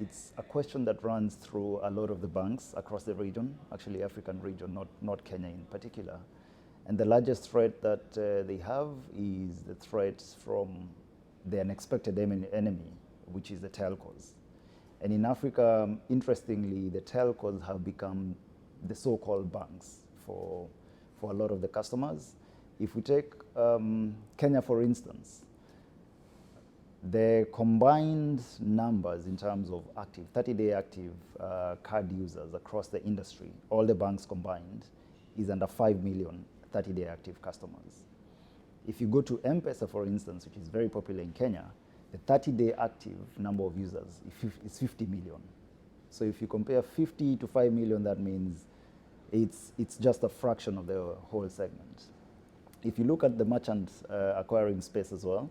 It's a question that runs through a lot of the banks across the region, actually African region, not Kenya in particular. And the largest threat that they have is the threat from the unexpected enemy, which is the telcos. And in Africa, interestingly, the telcos have become the so-called banks for a lot of the customers. If we take Kenya, for instance, the combined numbers in terms of active, 30-day active card users across the industry, all the banks combined, is under 5 million 30-day active customers. If you go to M-Pesa, for instance, which is very popular in Kenya, the 30-day active number of users is 50 million. So if you compare 50 to 5 million, that means it's just a fraction of the whole segment. If you look at the merchant acquiring space as well,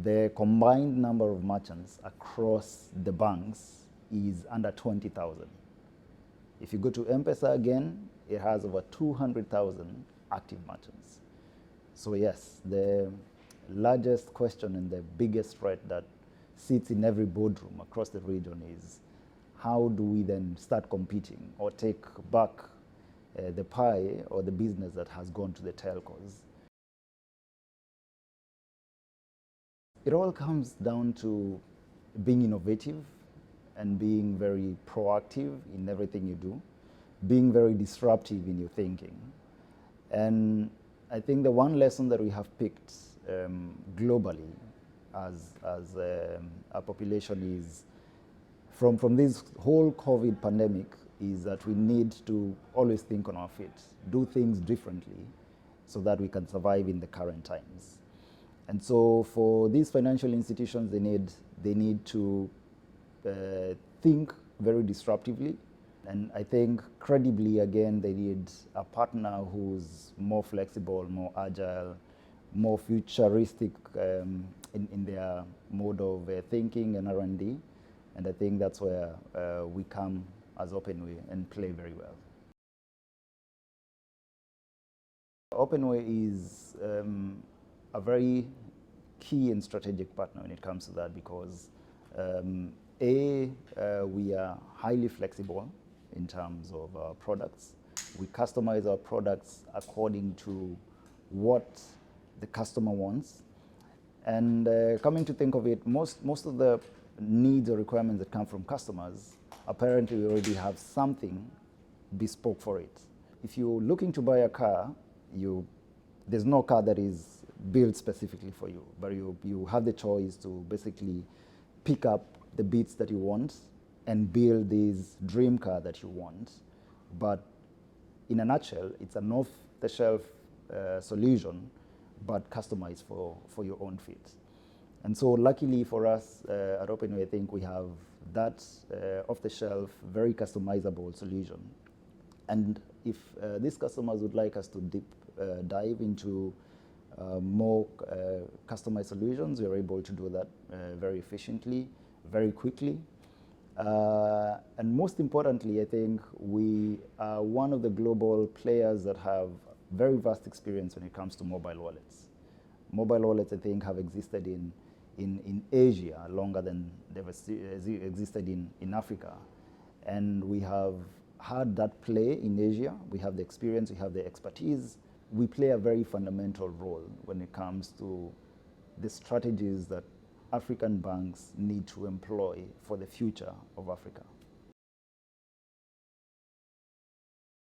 the combined number of merchants across the banks is under 20,000. If you go to M-Pesa again, it has over 200,000 active merchants. So yes, the largest question and the biggest threat that sits in every boardroom across the region is how do we then start competing or take back the pie or the business that has gone to the telcos. It all comes down to being innovative and being very proactive in everything you do, being very disruptive in your thinking. And I think the one lesson that we have picked globally as a population is from this whole COVID pandemic is that we need to always think on our feet, do things differently so that we can survive in the current times. And so for these financial institutions, they need to think very disruptively. And I think credibly, again, they need a partner who's more flexible, more agile, more futuristic in their mode of thinking and R&D. And I think that's where we come as OpenWay and play very well. OpenWay is a very key and strategic partner when it comes to that because we are highly flexible in terms of our products. We customize our products according to what the customer wants. And coming to think of it, most of the needs or requirements that come from customers, apparently we already have something bespoke for it. If you're looking to buy a car, there's no car that is built specifically for you, but you have the choice to basically pick up the bits that you want and build this dream car that you want. But in a nutshell, it's an off-the-shelf solution, but customized for your own fit. And so luckily for us at OpenWay, I think we have that off-the-shelf, very customizable solution. And if these customers would like us to dive into more customized solutions, we're able to do that very efficiently, very quickly. And most importantly, I think we are one of the global players that have very vast experience when it comes to mobile wallets. Mobile wallets, I think, have existed in Asia longer than they've existed in Africa. And we have had that play in Asia. We have the experience, we have the expertise. We play a very fundamental role when it comes to the strategies that African banks need to employ for the future of Africa.